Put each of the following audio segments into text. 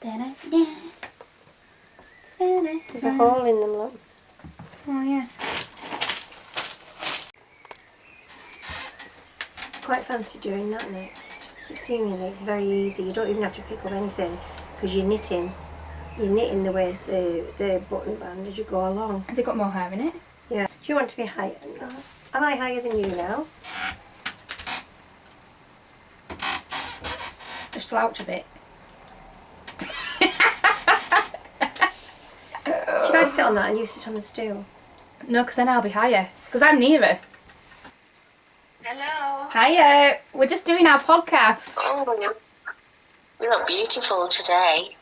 There's a hole in them, look. Oh yeah. Quite fancy doing that next. Seemingly it's very easy. You don't even have to pick up anything because you're knitting. You're knitting the way the button band as you go along. Has it got more hair in it? Yeah. Do you want to be higher? Am I higher than you now? Just slouch a bit. Should I sit on that and you sit on the stool? No, because then I'll be higher. Because I'm nearer. Hello. Hiya. We're just doing our podcast. Oh, you look beautiful today.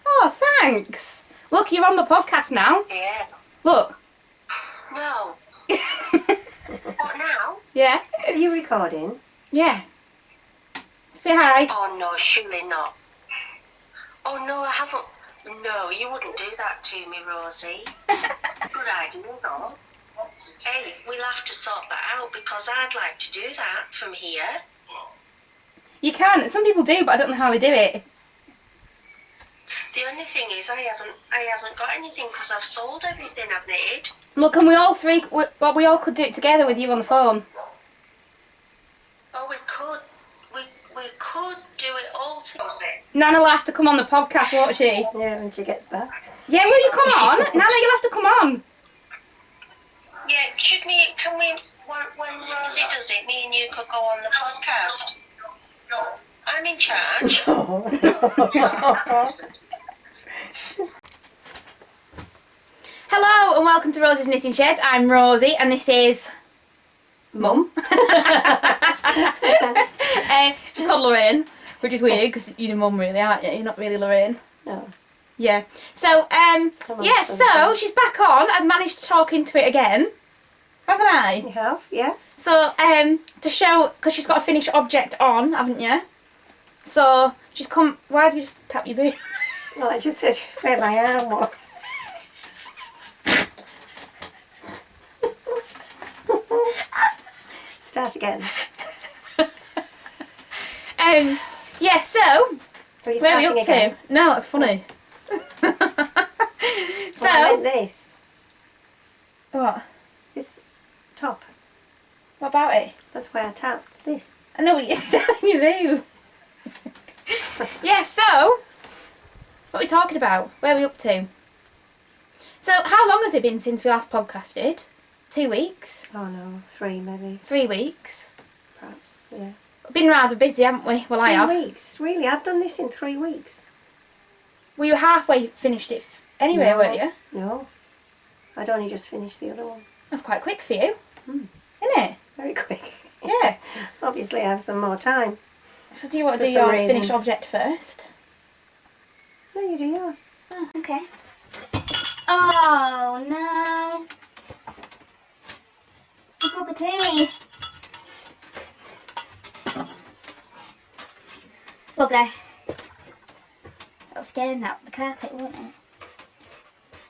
Oh, thanks. Look, you're on the podcast now. Yeah. Look. No. What now? Yeah. Are you recording? Yeah. Say hi. Oh no, surely not. Oh no, I haven't. No, you wouldn't do that to me, Rosie. Good idea, though. Hey, we'll have to sort that out because I'd like to do that from here. You can. Some people do, but I don't know how they do it. The only thing is, I haven't got anything because I've sold everything I've knitted. Look, and we all could do it together with you on the phone. Oh, we could do it all together. Nana will have to come on the podcast, won't she? Yeah, when she gets back. Yeah, will you come on? Nana, you'll have to come on. Yeah, can we, when Rosie does it, me and you could go on the podcast? I'm in charge. Hello and welcome to Rosie's Knitting Shed. I'm Rosie and this is Mum. She's called Lorraine, which is weird because you're Mum really, aren't you? You're not really Lorraine. No. Yeah. So, so she's back on. I've managed to talk into it again. Haven't I? You have, yes. So, to show, because she's got a finished object on, haven't you? So, she's come, why did you just tap your boot? Well, I just said where my arm was. Start again. Yeah, so, where are we up to? No, that's funny. So, I meant this. What? This top. What about it? That's where I tapped this. I know what you're telling you move. Yeah, so, what are we talking about? Where are we up to? So, how long has it been since we last podcasted? 2 weeks? Oh no, 3 maybe. 3 weeks? Perhaps, yeah. Been rather busy, haven't we? Well, I have. 3 weeks, really? I've done this in 3 weeks. Well, you halfway finished it anyway, No. weren't you? No. I'd only just finished the other one. That's quite quick for you, Hmm. isn't it? Very quick. Yeah. Obviously I have some more time. So do you want to For do some your reason. finished object first? No, you do yours. Oh, okay. Oh, no. A cup of tea. Okay. That'll scare him out the carpet, won't it?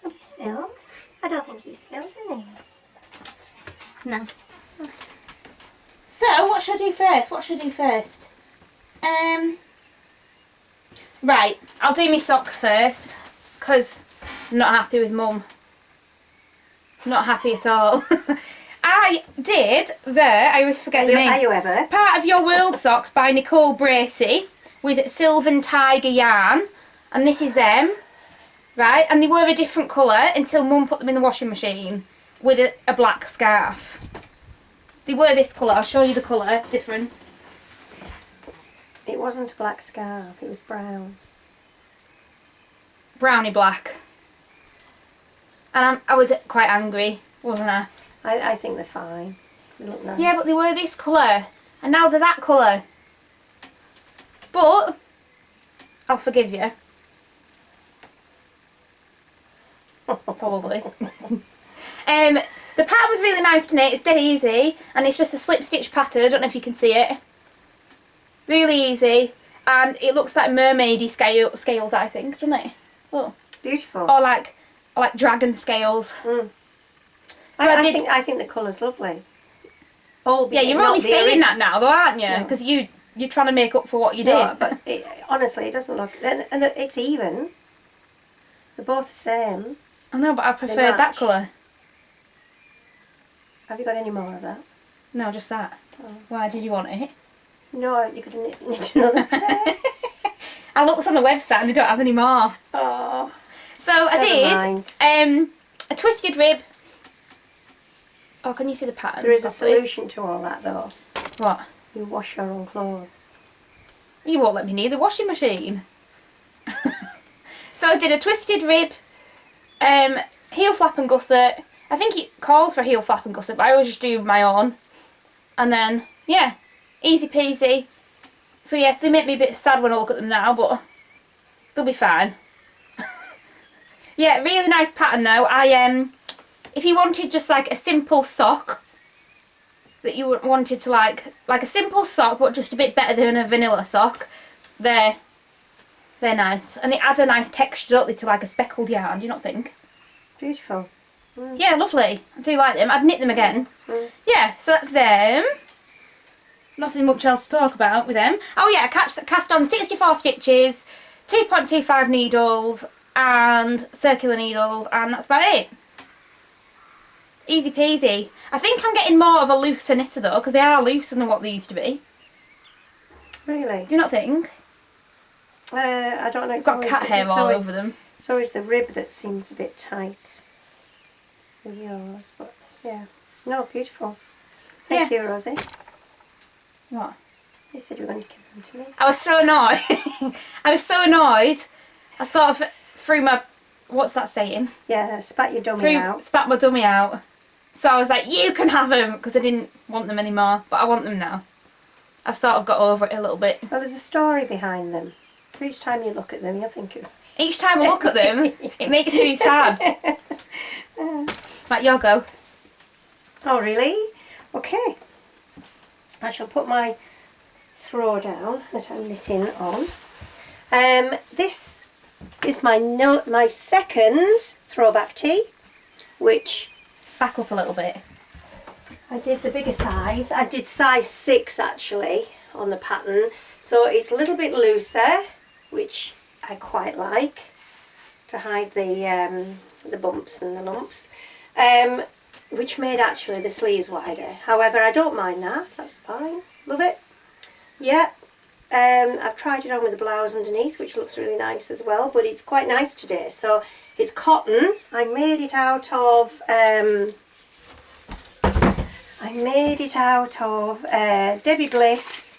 Have you spilled? I don't think you spilled any. No. So, what should I do first? Right, I'll do my socks first, because I'm not happy with Mum. Not happy at all. I always forget the name. Are you ever? Part of Your World Socks by Nicole Bracey with Sylvan Tiger yarn, and this is them, right? And they were a different colour until Mum put them in the washing machine with a black scarf. They were this colour. I'll show you the colour difference. It wasn't a black scarf, it was brown. Brownie black. And I was quite angry, wasn't I? I think they're fine. They look nice. Yeah, but they were this colour, and now they're that colour. But I'll forgive you. Probably. The pattern was really nice to knit. It's dead easy, and it's just a slip stitch pattern. I don't know if you can see it. Really easy, and it looks like mermaidy scales, I think, doesn't it? Look. Beautiful. Or like dragon scales. Mm. So I think the colour's lovely. Yeah, you're only saying that now, though, aren't you? No. Because you you're trying to make up for what you No, did. but honestly, it doesn't look... And it's even. They're both the same. I know, but I preferred that match. colour. Have you got any more of that? No, just that. Oh. Why did you want it? No, you could knit another pair. I looked on the website and they don't have any more. Oh, So I never did mind. a twisted rib. Oh, can you see the pattern? There is a properly? solution to all that, though. What? You wash your own clothes. You won't let me near the washing machine. So I did a twisted rib, heel flap and gusset. I think it calls for heel flap and gusset, but I always just do my own. And then, yeah, easy peasy. So yes, they make me a bit sad when I look at them now, but they'll be fine. Yeah, really nice pattern though. If you wanted just like a simple sock, that you wanted to like a simple sock but just a bit better than a vanilla sock, they're nice. And it adds a nice texture, don't they, to like a speckled yarn, do you not think? Beautiful. Yeah, lovely. I do like them. I'd knit them again. Yeah, so that's them. Nothing much else to talk about with them. Oh yeah, I cast on 64 stitches, 2.25 needles and circular needles, and that's about it. Easy peasy. I think I'm getting more of a looser knitter though, because they are looser than what they used to be. Really? Do you not think? I don't know. I've got cat hair all over them. So is the rib that seems a bit tight with yours, but yeah. No, beautiful. Thank you, Rosie. What? You said you were going to give them to me. I was so annoyed. I was so annoyed. I sort of threw my... What's that saying? Yeah, spat your dummy out. Spat my dummy out. So I was like, you can have them, because I didn't want them anymore. But I want them now. I've sort of got over it a little bit. Well, there's a story behind them. So each time you look at them, you'll think of... Each time I look at them, it makes me sad. Right, your go. Oh, really? Okay. I shall put my throw down that I'm knitting on. This is my second throwback tee, which Back up a little bit. I did the bigger size. I did size 6 actually on the pattern, so it's a little bit looser, which I quite like to hide the bumps and the lumps, which made actually the sleeves wider. However, I don't mind that. That's fine. Love it. Yeah. I've tried it on with the blouse underneath, which looks really nice as well, but it's quite nice today. So it's cotton. I made it out of Debbie Bliss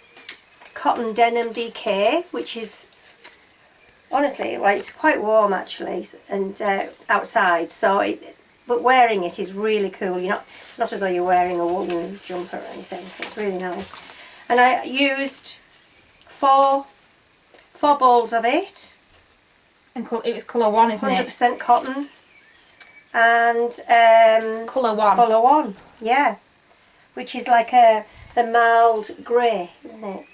cotton denim DK, which is honestly, well, it's quite warm actually, and outside. So but wearing it is really cool. It's not as though you're wearing a woolen jumper or anything. It's really nice. And I used four balls of it. And it was colour 1, isn't it? 100% cotton. And Colour 1. Colour 1, yeah. Which is like the mild grey, isn't it?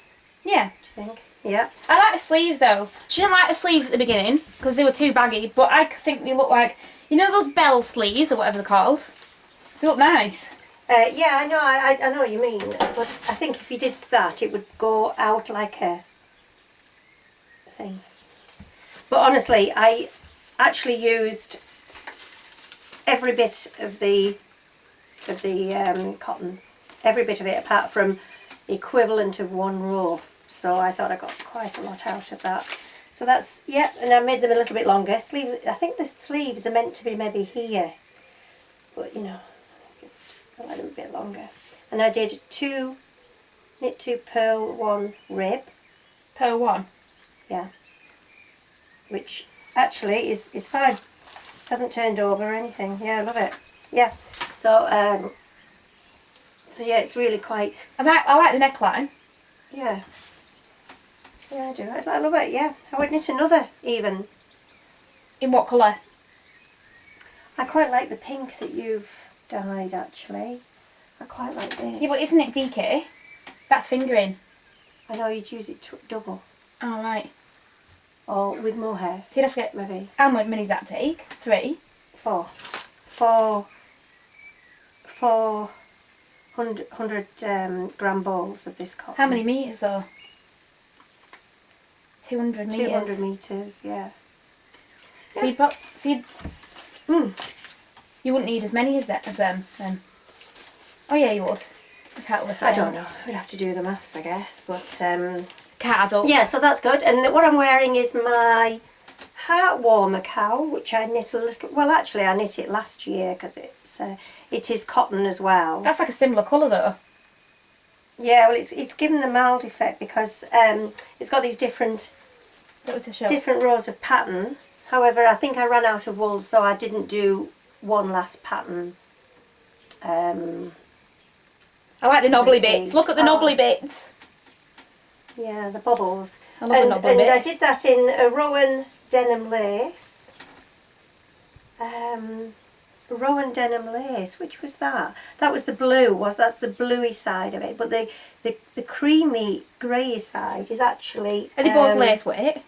Yeah. Do you think? Yeah. I like the sleeves though. She didn't like the sleeves at the beginning because they were too baggy, but I think they look like, you know those bell sleeves or whatever they're called? They look nice. Yeah, I know. I know what you mean. But I think if you did that, it would go out like a thing. But honestly, I actually used every bit of the cotton, every bit of it, apart from the equivalent of 1 row. So I thought I got quite a lot out of that. So that's, yeah, and I made them a little bit longer. Sleeves, I think the sleeves are meant to be maybe here, but you know, just I like them a bit longer. And I did 2 knit 2 purl 1 rib. Pearl 1. Yeah. Which actually is fine. It hasn't turned over or anything. Yeah, I love it. Yeah. So so yeah, it's really quite. I like the neckline. Yeah. Yeah, I do. I love it. Yeah, I would knit another even. In what colour? I quite like the pink that you've dyed actually. I quite like this. Yeah, but isn't it DK? That's fingering. I know you'd use it double Oh right. or with more hair. So you'd have to get. Maybe How many does that take? 3. 400 gram balls of this cotton. How many metres though? 200 metres. 200 metres, yeah. So you wouldn't need as many as that of them then. Oh yeah, you would. I can't look at I don't know. We'd have to do the maths, I guess. But card up. yeah, so that's good. And what I'm wearing is my heart warmer cowl, which I knit a little. Well, actually, I knit it last year because it is cotton as well. That's like a similar colour though. Yeah, well, it's given the mild effect because it's got these different rows of pattern. However, I think I ran out of wool, so I didn't do one last pattern. I like the knobbly bits. Look at the knobbly bits. Yeah, the bubbles. I love a knobbly bit. I did that in a Rowan denim lace. Rowan denim lace. Which was that? That was the blue. That's the bluey side of it. But the creamy grey side is actually. Are they both lace weight?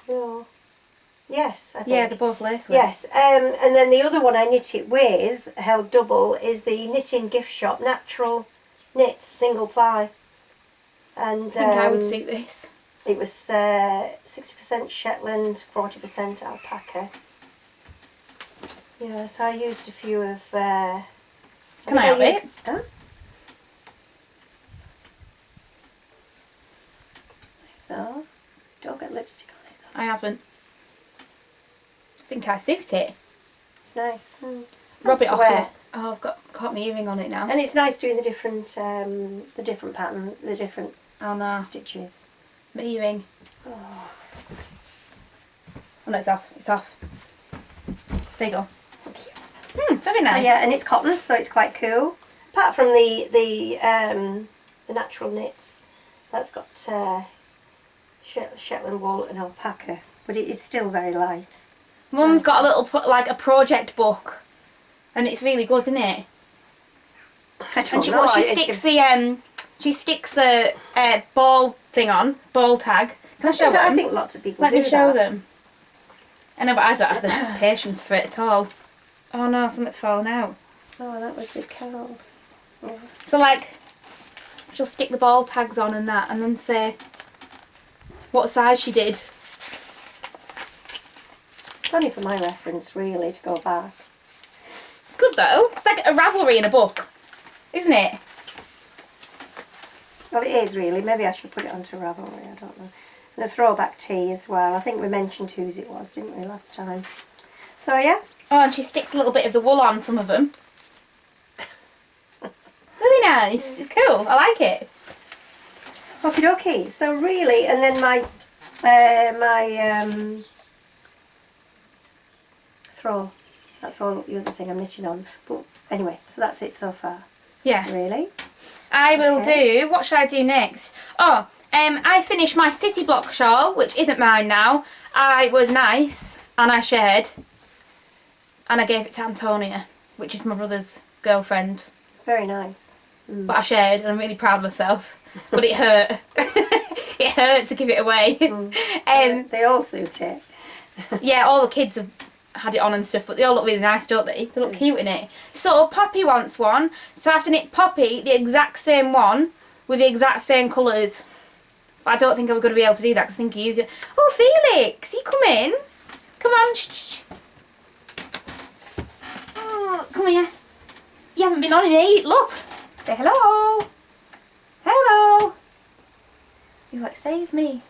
No. Yes, I think. Yeah, they're both lace weight. Yes, and then the other one I knit it with, held double, is the Knitting Gift Shop Natural Knits Single Ply. And I think I would suit this. It was 60% Shetland, 40% alpaca. Yeah, so I used a few of... Can I have it? Huh? So, don't get lipstick on it though. I haven't. I think I suit it. It's nice. It's Rub nice it to off. wear. Oh, I've caught my earring on it now. And it's nice doing the different pattern, the different Oh no, stitches. my earring. Oh. Oh no, it's off. It's off. There you go. Very So nice. yeah, and it's cotton, so it's quite cool. Apart from the natural knits, that's got Shetland wool and alpaca, but it is still very light. Mum's got a little like a project book, and it's really good, isn't it? I don't And she, know. well, she sticks the ball thing on, ball tag. Can I show them? I think lots of people Let do me show that. them. I know, but I don't have the patience for it at all. Oh no, something's fallen out. Oh, that was the cowl. Yeah. So like, she'll stick the ball tags on and that, and then say what size she did. It's only for my reference, really, to go back. It's good though. It's like a Ravelry in a book, isn't it? Well, it is really. Maybe I should put it onto Ravelry, I don't know. And a throwback tee as well. I think we mentioned whose it was, didn't we, last time? So, yeah. Oh, and she sticks a little bit of the wool on some of them. Very nice. It's cool. I like it. Okie dokie. So really, and then my throw. That's all the other thing I'm knitting on. But anyway, so that's it so far. Yeah. Really? I will do. What should I do next? Oh, I finished my City Block shawl, which isn't mine now. I was nice and I shared, and I gave it to Antonia, which is my brother's girlfriend. It's very nice. But I shared, and I'm really proud of myself. But it hurt. It hurt to give it away. They all suit it. Yeah, all the kids have had it on and stuff, but they all look really nice, don't they? They look cute in it. So Poppy wants one, so I have to knit Poppy the exact same one with the exact same colours. But I don't think I'm going to be able to do that because I think he is. Oh, Felix, you come in. Come on. Shh. Oh, come here. You haven't been on in 8. Look. Say hello. Hello. He's like, save me.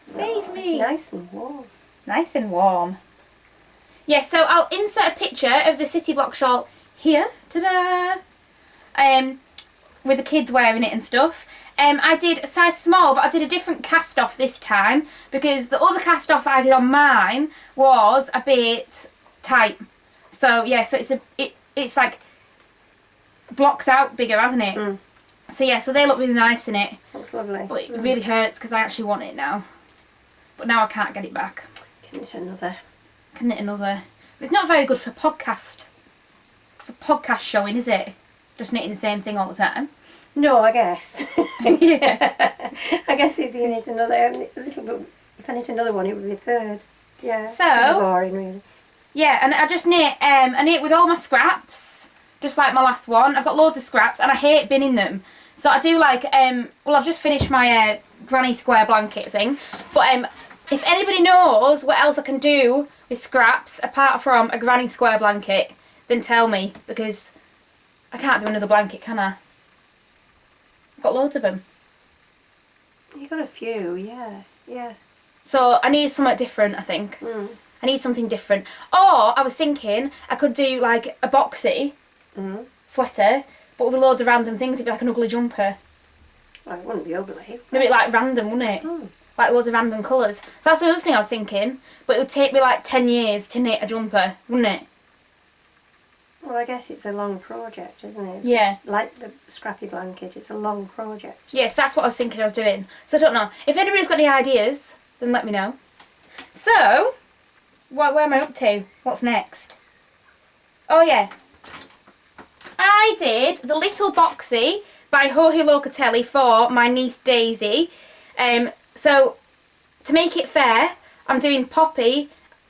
Save me. Nice and warm. Nice and warm. Yeah, so I'll insert a picture of the City Block shawl here. Ta-da! With the kids wearing it and stuff. I did a size small, but I did a different cast off this time because the other cast off I did on mine was a bit tight. So yeah, so it's like blocked out bigger, hasn't it? So yeah, so they look really nice in it. Looks lovely. But it really hurts because I actually want it now. But now I can't get it back. Can knit another. Can knit another. It's not very good for podcast showing, is it? Just knitting the same thing all the time. No, I guess. Yeah. I guess if you knit another, if I knit another one, it would be a third. Yeah. So- It's boring, really. Yeah, and I just knit. I knit with all my scraps, just like my last one. I've got loads of scraps, and I hate binning them So I do like, well, I've just finished my granny square blanket thing, but if anybody knows what else I can do with scraps apart from a granny square blanket, then tell me, because I can't do another blanket, can I? I've got loads of them. You got a few, yeah. So I need something different, I think. I need something different. Or I was thinking I could do like a boxy sweater, but with loads of random things. It'd be like an ugly jumper. Well, it wouldn't be ugly. It'd be like random, wouldn't it? Like loads of random colours. So that's the other thing I was thinking. But it would take me like 10 years to knit a jumper, wouldn't it? Well, I guess it's a long project, isn't it? It's Yeah. just like the scrappy blanket, it's a long project. Yes, that's what I was thinking I was doing. So I don't know. If anybody's got any ideas, then let me know. So, where am I up to? What's next? Oh yeah. I did the little boxy by Jorge Locatelli for my niece Daisy. So, to make it fair, I'm doing Poppy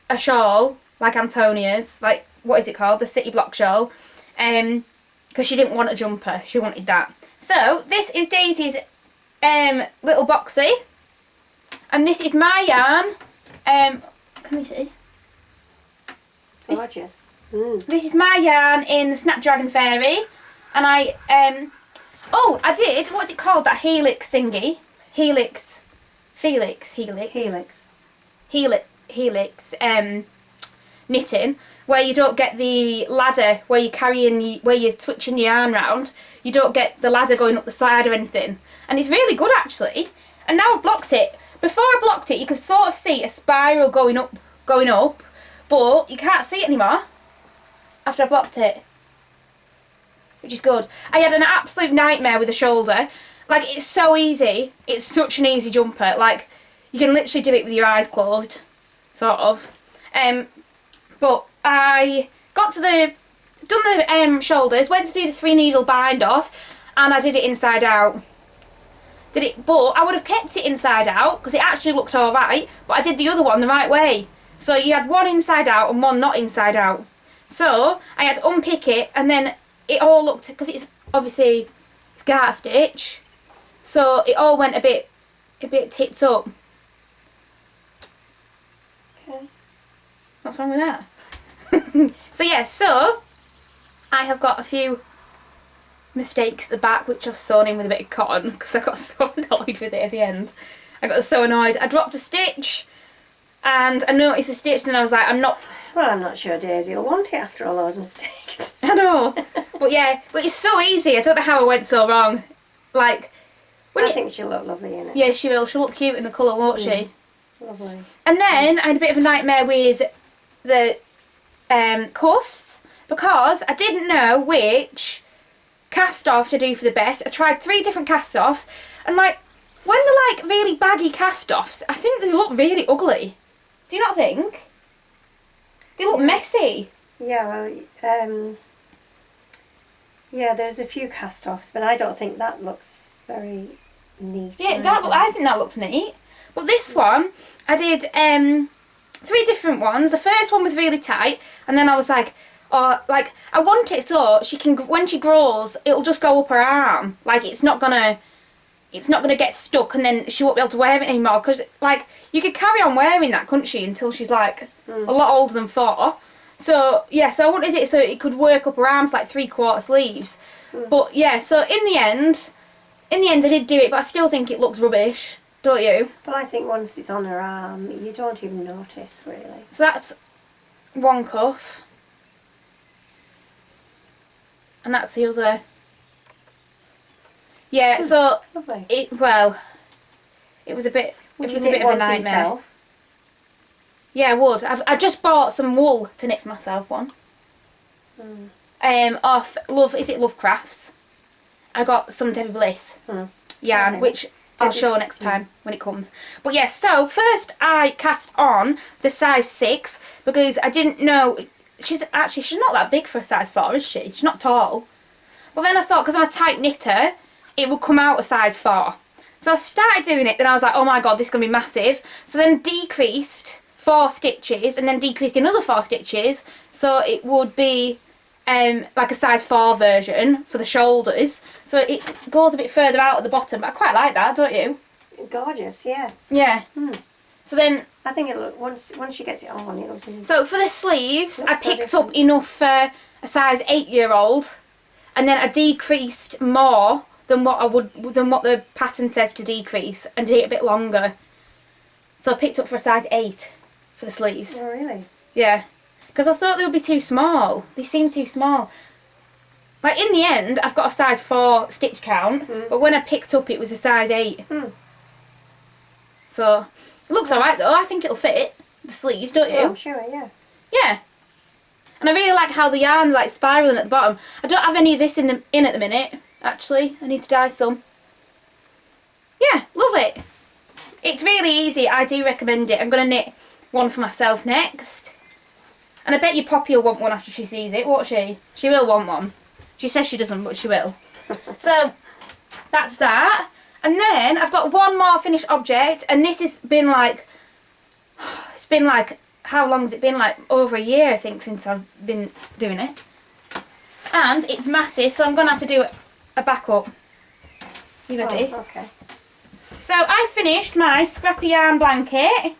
a shawl, like Antonia's, like, what is it called? The City Block shawl. Because she didn't want a jumper, she wanted that. So, this is Daisy's little boxy. And this is my yarn. Can you see? Gorgeous. This is my yarn in the Snapdragon Fairy. And I, I did, what's it called? That helix thingy. Helix, knitting, where you don't get the ladder where you're carrying, where you're switching your yarn round. You don't get the ladder going up the side or anything. And it's really good actually. And now I've blocked it. Before I blocked it, you could sort of see a spiral going up, but you can't see it anymore after I blocked it, which is good. I had an absolute nightmare with the shoulder. Like, it's so easy. It's such an easy jumper. Like, you can literally do it with your eyes closed, sort of. But I got to done the shoulders, went to do the 3 needle bind off, and I did it inside out. But I would have kept it inside out because it actually looked alright, but I did the other one the right way. So you had one inside out and one not inside out. So I had to unpick it, and then it all looked, because it's obviously it's garter stitch, so it all went a bit tipped up. Okay. What's wrong with that? So yeah, so I have got a few mistakes at the back which I've sewn in with a bit of cotton because I got so annoyed with it at the end. I got so annoyed. I dropped a stitch and I noticed a stitch and I was like, I'm not sure Daisy will want it after all those mistakes. I know. But yeah, but it's so easy. I don't know how I went so wrong. Like, I think she'll look lovely in it. Yeah, she will. She'll look cute in the colour, won't she? Lovely. And then I had a bit of a nightmare with the cuffs because I didn't know which cast off to do for the best. I tried 3 different cast offs, and like when they're like really baggy cast offs, I think they look really ugly. Do you not think? They look messy. Yeah, well, yeah, there's a few cast offs, but I don't think that looks very neat. Yeah, I think that looks neat. But this one, I did 3 different ones. The first one was really tight, and then I was like, oh, like I want it so she can, when she grows, it'll just go up her arm. Like it's not gonna get stuck, and then she won't be able to wear it anymore. Because like you could carry on wearing that, couldn't she, until she's like a lot older than 4. So yeah, so I wanted it so it could work up her arms like 3/4 sleeves. But yeah, so in the end I did do it, but I still think it looks rubbish. Don't you? Well, I think once it's on her arm, you don't even notice, really. So that's one cuff. And that's the other. Yeah, so Lovely. it was a bit Would it you was a knit bit of a one for nightmare. yourself? Yeah, I would. I just bought some wool to knit for myself one. Off Love Crafts. I got some Debbie Bliss yarn, Okay. which I'll show next time when it comes. But yeah, so first I cast on the size 6 because I didn't know she's not that big for a size 4, is she? She's not tall. But then I thought, because I'm a tight knitter, it would come out a size 4. So I started doing it, then I was like, oh my god, this is going to be massive. So then decreased 4 stitches, and then decreased another 4 stitches, so it would be like a size 4 version for the shoulders, so it goes a bit further out at the bottom, but I quite like that, don't you? Gorgeous, yeah. Yeah. So then, I think it'll look, once she gets it on, it'll be... so for the sleeves, I Looks so picked up different. enough for a size 8-year-old, and then I decreased more than what the pattern says to decrease, and did it a bit longer. So I picked up for a size 8 for the sleeves. Oh, really? Yeah. Because I thought they would be too small. They seem too small. Like, in the end, I've got a size 4 stitch count, but when I picked up, it was a size 8. So, it looks alright though. I think it'll fit the sleeves, don't you? Oh, I'm sure, yeah. Yeah. And I really like how the yarn's like spiralling at the bottom. I don't have any of this in at the minute, actually. I need to dye some. Yeah, love it. It's really easy. I do recommend it. I'm going to knit one for myself next. And I bet you Poppy will want one after she sees it, won't she? She will want one. She says she doesn't, but she will. So, that's that. And then I've got one more finished object, and this has been like... It's been like... How long has it been? Like over a year, I think, since I've been doing it. And it's massive, so I'm going to have to do a backup. You ready? Oh, okay. So I finished my scrappy yarn blanket.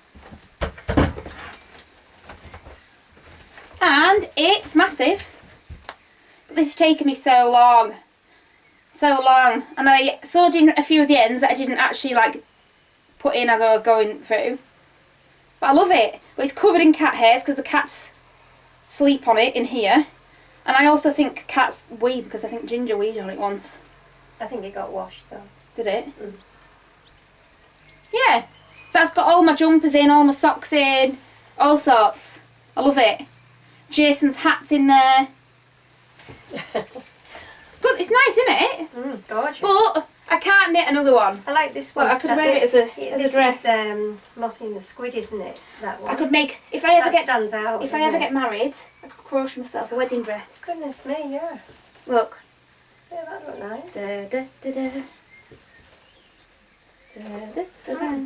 And it's massive. But this has taken me so long. So long. And I sewed in a few of the ends that I didn't actually like put in as I was going through. But I love it. But it's covered in cat hairs because the cats sleep on it in here. And I also think cats weed because I think Ginger weed on it once. I think it got washed though. Did it? Yeah. So that's got all my jumpers in, all my socks in, all sorts. I love it. Jason's hat's in there. It's good. It's nice, isn't it? Gorgeous. But I can't knit another one. I like this one. Well, I could wear it as a dress. This is Mothie and the Squid, isn't it? That one. I could make if I ever that stands out. if I ever get married, I could crochet myself a wedding dress. Goodness me, yeah. Look. Yeah, that'd look nice. Da, da, da, da. Da, da, da, da.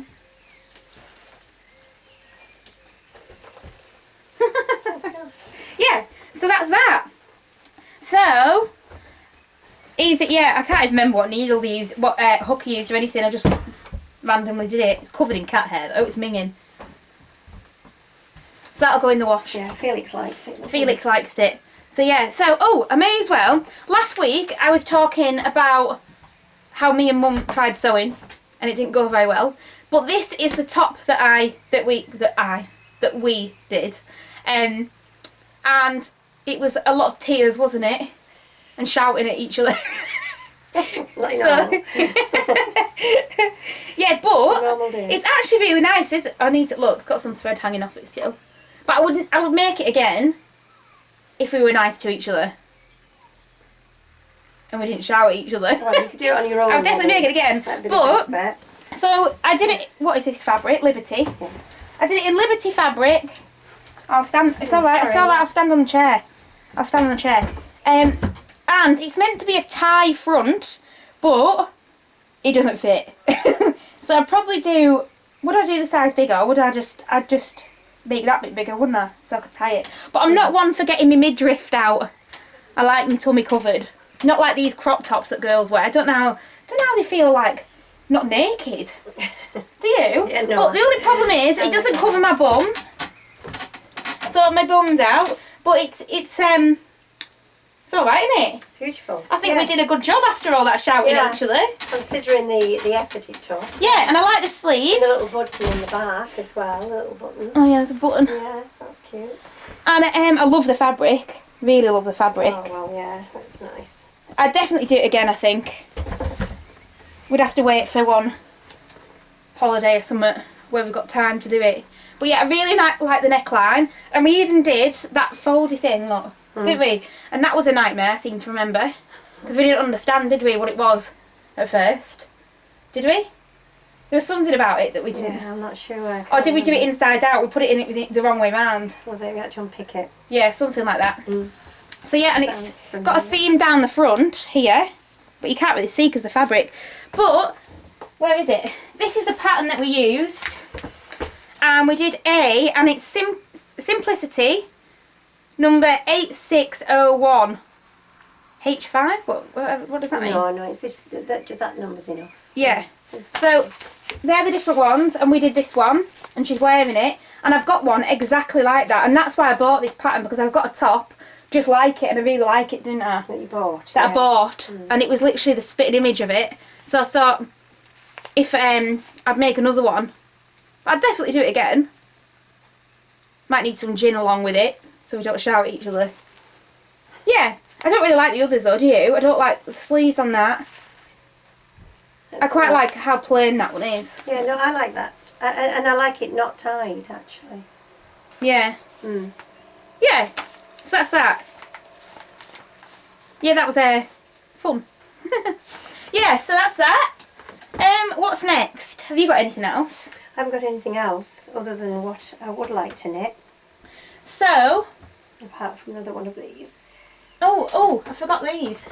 Yeah, so that's that. So, is it? Yeah, I can't even remember what needles he used, what hook he used or anything. I just randomly did it. It's covered in cat hair though. It's minging. So that'll go in the wash. Yeah, Felix likes it. Felix likes it. So yeah. So I may as well. Last week I was talking about how me and Mum tried sewing, and it didn't go very well. But this is the top that we did. And it was a lot of tears, wasn't it? And shouting at each other. Like so, yeah, but Normal day. it's actually really nice. I need to look. It's got some thread hanging off it still. But I would make it again if we were nice to each other and we didn't shout at each other. Well, you could do it on your own. I would definitely make it again. That'd be the But best bit. so I did it. What is this fabric? Liberty. Yeah. I did it in Liberty fabric. I'll stand. It's all right. It's sorry. all right. I'll stand on the chair. I'll stand on the chair. And it's meant to be a tie front, but it doesn't fit. So I'd probably do. Would I do the size bigger? Or would I'd just make that bit bigger, wouldn't I? So I could tie it. But I'm not one for getting my midriff out. I like my tummy covered. Not like these crop tops that girls wear. I don't know how they feel like not naked. Do you? Yeah, no. But the only problem is it doesn't cover my bum. So my bum's out. But it's all right, isn't it? Beautiful. I think we did a good job after all that shouting, Yeah. actually. Considering the effort it took. Yeah, and I like the sleeves. And the little button in the back as well, the little button. Oh yeah, there's a button. Yeah, that's cute. And I love the fabric. Really love the fabric. Oh well, yeah, that's nice. I'd definitely do it again, I think. We'd have to wait for one holiday or something where we've got time to do it. But yeah, I really like the neckline. And we even did that foldy thing, look. Didn't we? And that was a nightmare, I seem to remember. Because we didn't understand, did we, what it was at first? Did we? There was something about it that we didn't... Yeah, I'm not sure. Or did we do it inside out? We put it in, it was the wrong way round. Was it? We had to unpick it. Yeah, something like that. So yeah, and Sounds it's familiar. got a seam down the front here. But you can't really see because the fabric. But, where is it? This is the pattern that we used. And we did and it's Simplicity number 8601. H5? What does that mean? No, it's this. That number's enough. Yeah. So, So they're the different ones, and we did this one, and she's wearing it, and I've got one exactly like that, and that's why I bought this pattern, because I've got a top just like it, and I really like it, didn't I? that you bought. That I bought, and it was literally the spitting image of it. So I thought if I'd make another one, I'd definitely do it again. Might need some gin along with it, so we don't shout at each other. Yeah, I don't really like the others though, do you? I don't like the sleeves on that. I quite like how plain that one is. Yeah, no, I like that. And I like it not tied, actually. Yeah. Yeah, so that's that. Yeah, that was fun. Yeah, so that's that. What's next? Have you got anything else? I haven't got anything else other than what I would like to knit, So, apart from another one of these. oh, I forgot these.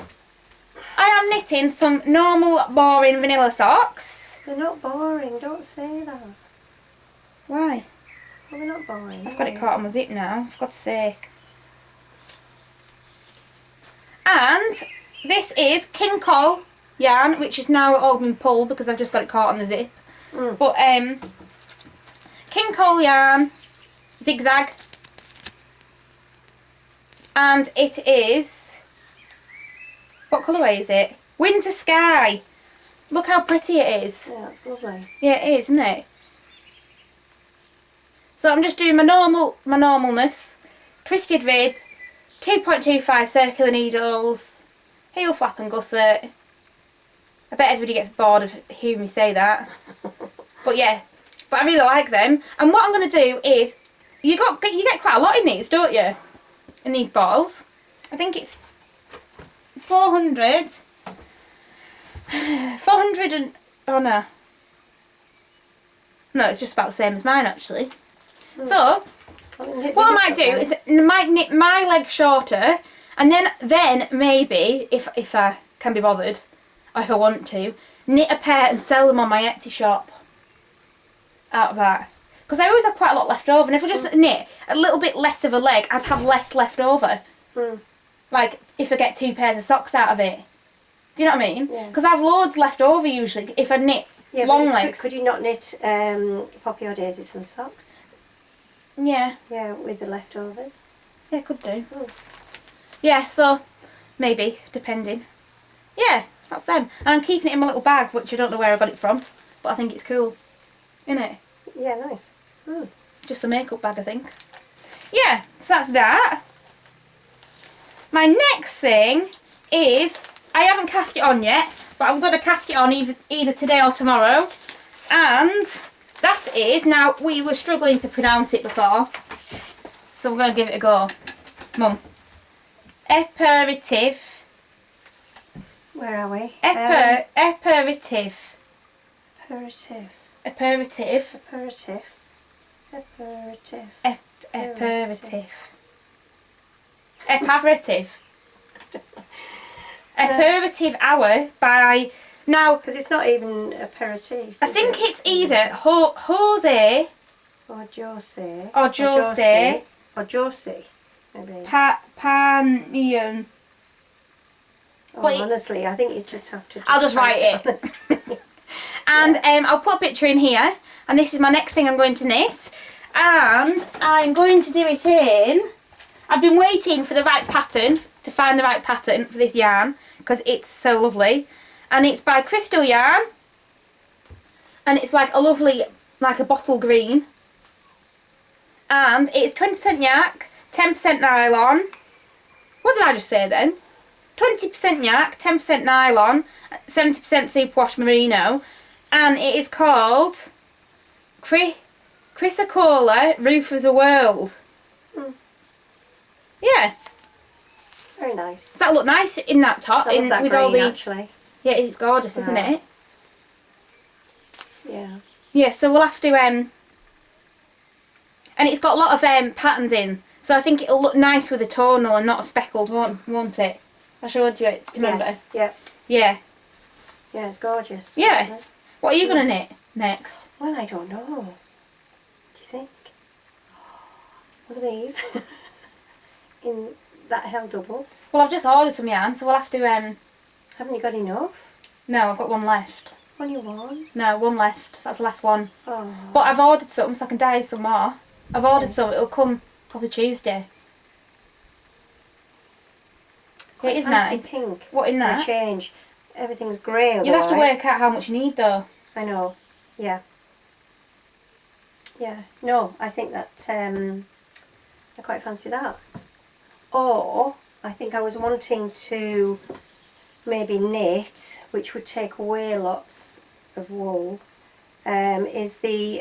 I am knitting some normal, boring vanilla socks. They're not boring, don't say that. Why? Well, they're not boring. I've got it caught on my zip now, for God's sake. And this is King Cole yarn, which is now all been pulled because I've just got it caught on the zip. But King Cole yarn, zigzag, and it is, what colourway is it? Winter Sky. Look how pretty it is. Yeah, that's lovely. Yeah, it is, isn't it? So I'm just doing my normalness, twisted rib, 2.25 circular needles, heel flap and gusset. I bet everybody gets bored of hearing me say that. But yeah, but I really like them. And what I'm going to do is, you get quite a lot in these, don't you? In these bottles. I think it's 400 and, oh no. No, it's just about the same as mine actually. So, what I might do is I might knit my leg shorter, and then maybe, if I can be bothered, or if I want to, knit a pair and sell them on my Etsy shop. Out of that. Because I always have quite a lot left over, and if I just knit a little bit less of a leg, I'd have less left over. Like, if I get 2 pairs of socks out of it. Do you know what I mean? Because I have loads left over usually, if I knit long legs. Could you not knit Poppy or Daisy some socks? Yeah. Yeah, with the leftovers. Yeah, could do. Yeah, so maybe, depending. Yeah, that's them. And I'm keeping it in my little bag, which I don't know where I got it from, but I think it's cool. Isn't it? Yeah, nice. It's just a makeup bag, I think. Yeah, so that's that. My next thing is, I haven't cast it on yet, but I'm going to cast it on either today or tomorrow. And that is, now we were struggling to pronounce it before, so we're going to give it a go. Mum. Aperitif. Where are we? Aperitif. Aperitif. Aperitif. Aperitif. Aperitif. Aperitif. Aperitif. Aperitif hour by, now, Because it's not even aperitif. I think it's either Jose Or Josie. or Jose Or Josie, maybe. Panion. Oh, but honestly, I think you just have to... I'll just write it. And I'll put a picture in here, and this is my next thing I'm going to knit, and I'm going to do it in, I've been waiting for the right pattern, to find the right pattern for this yarn, because it's so lovely, and it's by Crystal Yarn, and it's like a lovely, like a bottle green, and it's 20% yak, 10% nylon. What did I just say then? 20% yak, 10% nylon, 70% superwash merino, and it is called Chrysocolla Roof of the World. Yeah. Very nice. Does that look nice in that top? I love that with green, all the actually. yeah, it's gorgeous, isn't Yeah. it? Yeah. Yeah, so we'll have to and it's got a lot of patterns in, so I think it'll look nice with a tonal and not a speckled, won't it? I showed you it. Do you remember? Yes. Yeah. Yeah. Yeah, it's gorgeous. Yeah. Actually. What are you gonna knit next? Well, I don't know. Do you think? Look at these. in that held double. Well, I've just ordered some yarn, so we'll have to, Haven't you got enough? no, I've got one left. Only one? No, one left. That's the last one. Oh. But I've ordered some, so I can dye some more. I've ordered some. It'll come probably Tuesday. Quite It is fancy nice. pink. What in For a that? change. Everything's grey. You'll have to otherwise. work out how much you need though. I know. Yeah. Yeah. No, I think that I quite fancy that. Or I think I was wanting to maybe knit, which would take away lots of wool. Is the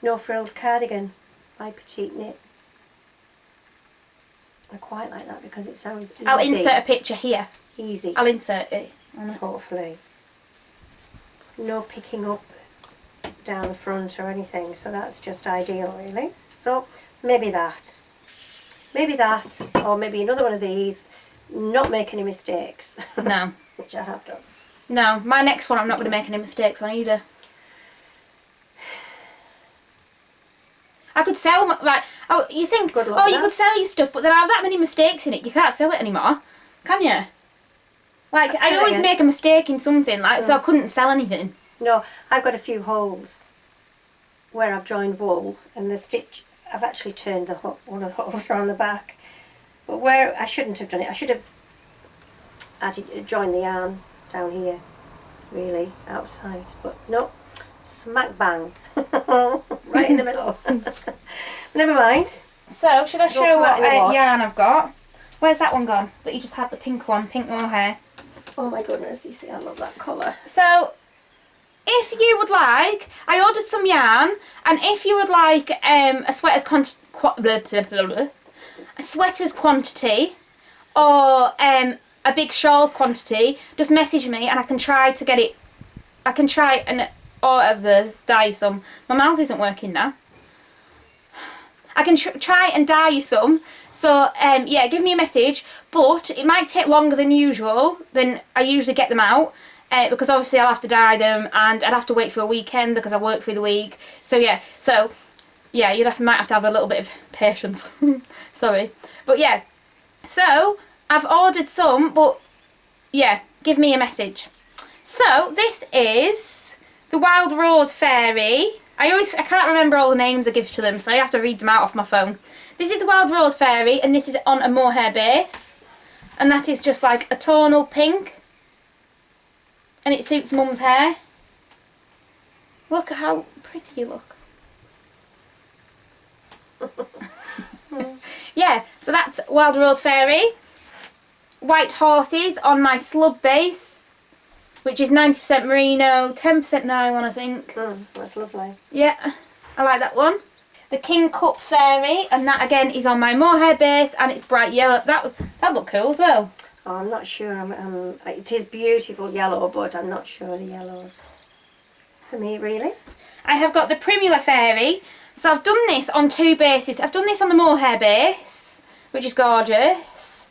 No Frills cardigan by Petite Knit. I quite like that because it sounds easy. I'll insert a picture here. Easy. I'll insert it. Hopefully. No picking up down the front or anything, so that's just ideal really. So maybe that. Maybe that, or maybe another one of these. Not make any mistakes. No. Which I have done. No, my next one I'm not going to make any mistakes on either. I could sell, like, oh, you think, Good luck oh, with you that. could sell your stuff, but there are that many mistakes in it, you can't sell it anymore, can you? Like, I always again. make a mistake in something, like, so I couldn't sell anything. No, I've got a few holes where I've joined wool, and the stitch, I've actually turned one of the holes around the back. But where I shouldn't have done it, I should have joined the yarn down here, really, outside. But no, smack bang, right in the middle. Never mind. So, should I Go show put that what in the wash. yarn I've got? Where's that one gone? That you just had the pink one, pink mohair. Oh my goodness, you see, I love that colour. So, if you would like, I ordered some yarn, and if you would like a sweater's quantity, or a big shawl's quantity, just message me and I can try to get it. I can try and order dye some. My mouth isn't working now. I can try and dye you some. So yeah, give me a message. But it might take longer than usual. Than I usually get them out. Because obviously I'll have to dye them, and I'd have to wait for a weekend because I work through the week. So yeah, you might have to have a little bit of patience. Sorry, but yeah. So I've ordered some, but yeah, give me a message. So this is the Wild Rose Fairy. I can't remember all the names I give to them, so I have to read them out off my phone. This is the Wild Rose Fairy, and this is on a mohair base, and that is just like a tonal pink. And it suits Mum's hair. Look at how pretty you look. Yeah, so that's Wild Rose Fairy. White horses on my slub base, which is 90% merino, 10% nylon, I think. That's lovely. Yeah, I like that one. The King Cup Fairy, and that again is on my mohair base, and it's bright yellow. That look cool as well. Oh, I'm not sure. It is beautiful yellow, but I'm not sure the yellow's for me, really. I have got the Primula Fairy. So I've done this on two bases. I've done this on the mohair base, which is gorgeous.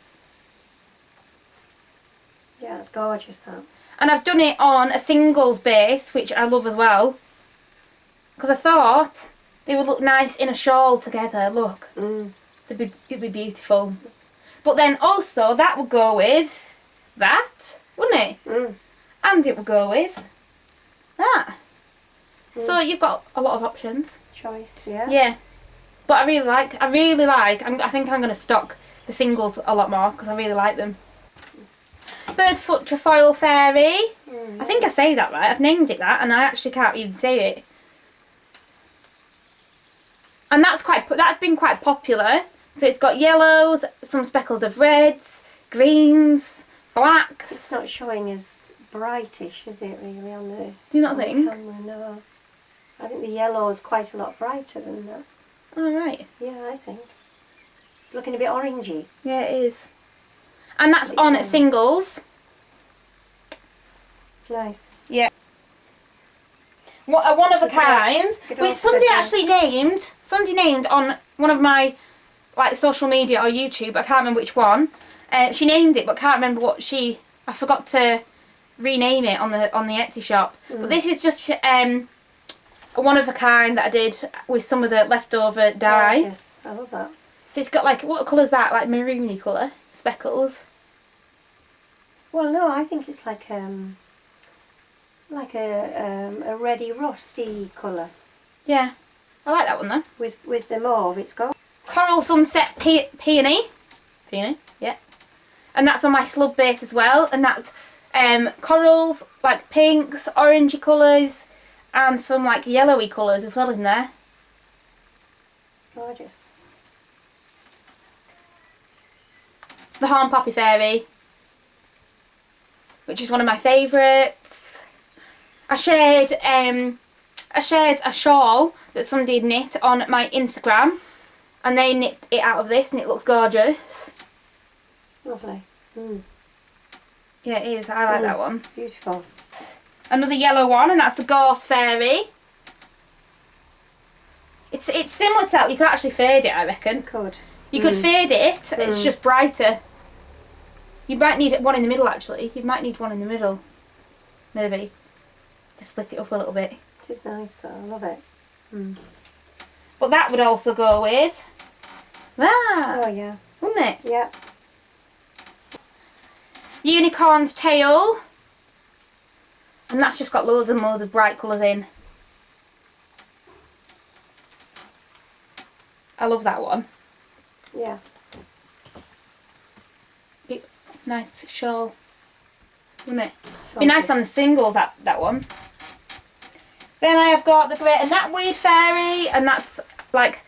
Yeah, it's gorgeous, that. And I've done it on a singles base, which I love as well. Because I thought they would look nice in a shawl together. Look, it'd be beautiful. But then also that would go with that, wouldn't it? And it would go with that. So you've got a lot of options. Choice, yeah. Yeah. But I really like, I think I'm going to stock the singles a lot more because I really like them. Birdfoot Trefoil Fairy. I think I say that right. I've named it that and I actually can't even say it. And that's been quite popular. So it's got yellows, some speckles of reds, greens, blacks. It's not showing as brightish, is it, really, on the Do you not on the think? camera? No. I think the yellow is quite a lot brighter than that. Oh, right. Yeah, I think. It's looking a bit orangey. Yeah, it is. And that's on at singles. Nice. Yeah. What a one of a kind, Good which old somebody sweater. actually named on one of my social media or YouTube. I can't remember which one. She named it, but can't remember what I forgot to rename it on the Etsy shop. But this is just a one of a kind that I did with some of the leftover dye. Gorgeous. I love that. So it's got like, what colour's that? Like maroony colour? Speckles? Well, no, I think it's like a reddy rusty colour Yeah. I like that one though. with the mauve it's got. Coral Sunset Peony. Peony, yeah. And that's on my slub base as well. And that's corals, like pinks, orangey colours, and some like yellowy colours as well in there. Gorgeous. The Horn Poppy Fairy, which is one of my favourites. I shared a shawl that somebody had knit on my Instagram, and they knit it out of this, and it looks gorgeous. Lovely. Mm. Yeah, it is. I like that one. Beautiful. Another yellow one, and that's the Gorse Fairy. It's similar to that. You could actually fade it, I reckon. Could. You could fade it. It's just brighter. You might need one in the middle, actually. You might need one in the middle, maybe, to split it up a little bit. It is nice though. I love it. Mm. But that would also go with that, Oh yeah. wouldn't it? Yeah. Unicorn's Tail, and that's just got loads and loads of bright colours in. I love that one. Yeah. Nice shawl, wouldn't it? Be nice on the singles, that one. Then I have got the Great and Knitwear Fairy, and that's like,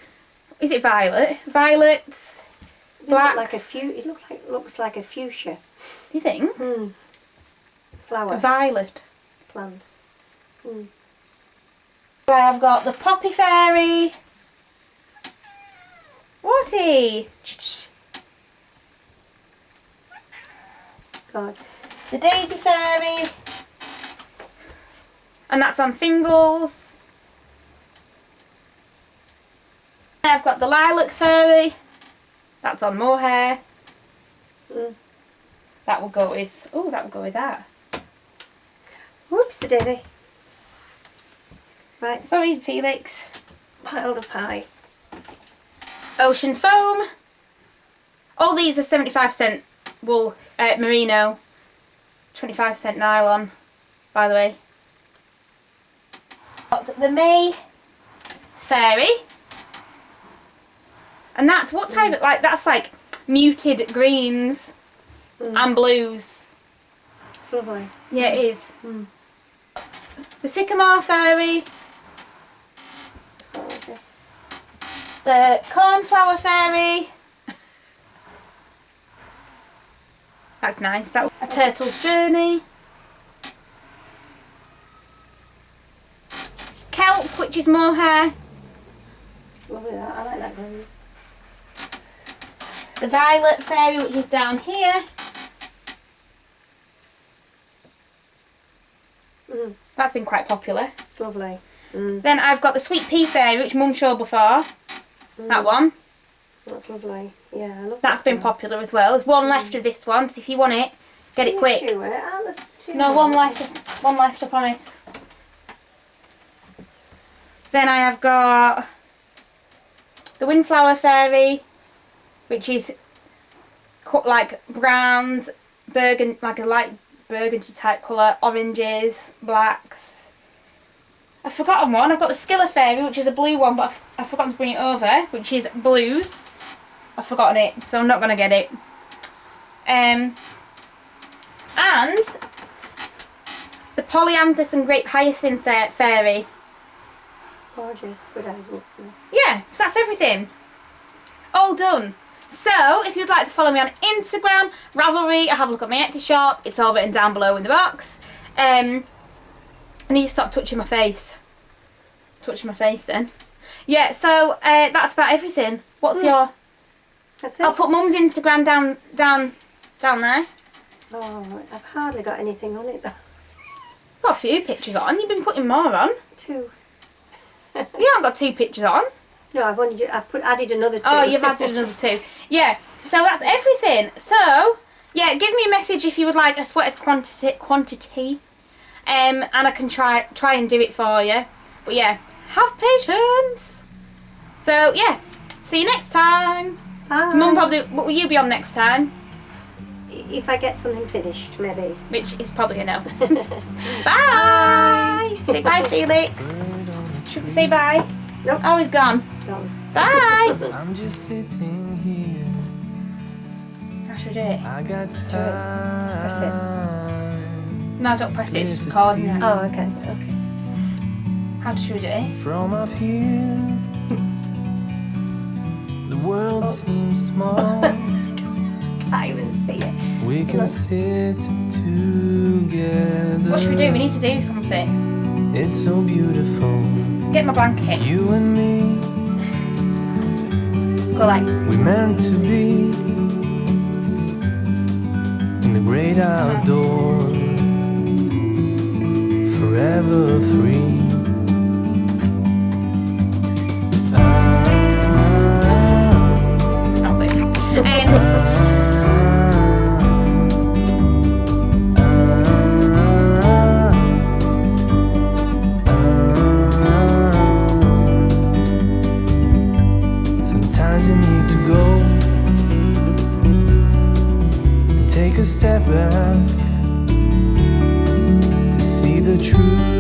is it violet? Violets, blacks. It looks like a fuchsia. Do you think? Flower. A violet. Plant. Mm. I have got the Poppy Fairy. Whatty? God. The Daisy Fairy. And that's on singles. I've got the Lilac Fairy. That's on mohair. Mm. That will go with, oh, that will go with that. Whoops, the daisy. Right, Sorry, Felix. piled up high. Ocean Foam. All these are 75% wool, merino, 25% nylon, by the way. Got the May Fairy. And that's what type of, like, that's like muted greens and blues. It's lovely. Yeah, it is. The Sycamore Fairy. It's gorgeous. The Cornflower Fairy. That's nice. That A Turtle's Journey. Kelp, which is mohair. It's lovely that. I like that green. The Violet Fairy, which is down here. That's been quite popular. It's lovely. Mm. Then I've got the Sweet Pea Fairy, which Mum showed before. That one. That's lovely. Yeah, I love That's that been one. popular as well. There's one left of this one, so if you want it, get it quick. Sure. There's two No, more. one left, I promise. Then I have got the Windflower Fairy, which is like browns, burgundy, like a light burgundy type colour, oranges, blacks. I've forgotten one. I've got the Skiller Fairy, which is a blue one, but I've forgotten to bring it over, which is blues. I've forgotten it, so I'm not going to get it. And the Polyanthus and Grape Hyacinth Fairy. Gorgeous. Good eyes. Yeah, so that's everything. All done. So, if you'd like to follow me on Instagram, Ravelry, I have a look at my Etsy shop. It's all written down below in the box. I need to stop touching my face. Touching my face then. Yeah, so that's about everything. What's your... That's it. I'll put Mum's Instagram down there. Oh, I've hardly got anything on it though. Got a few pictures on. You've been putting more on. 2. You haven't got 2 pictures on. No, added another 2. Oh, you've added another 2. Yeah, so that's everything. So, yeah, give me a message if you would like a sweaters quantity. And I can try and do it for you. But yeah, have patience. So, yeah, see you next time. Bye. Mum probably, will you be on next time? If I get something finished, maybe. Which is probably a no. Bye! Say bye, Felix. Should we say bye? Nope. Oh, he's gone. Gone. Bye! I'm just sitting here. How should I do it? I got Just press it. time. No, don't press it, it's just recording it. Oh, okay. Okay. How should we do it? From up here, the world seems small. Can't even see it. We can sit together. What should we do? We need to do something. It's so beautiful. Get my blanket. You and me, Go like. we meant to be in the great outdoors, forever free. Sometimes you need to go and take a step back to see the truth.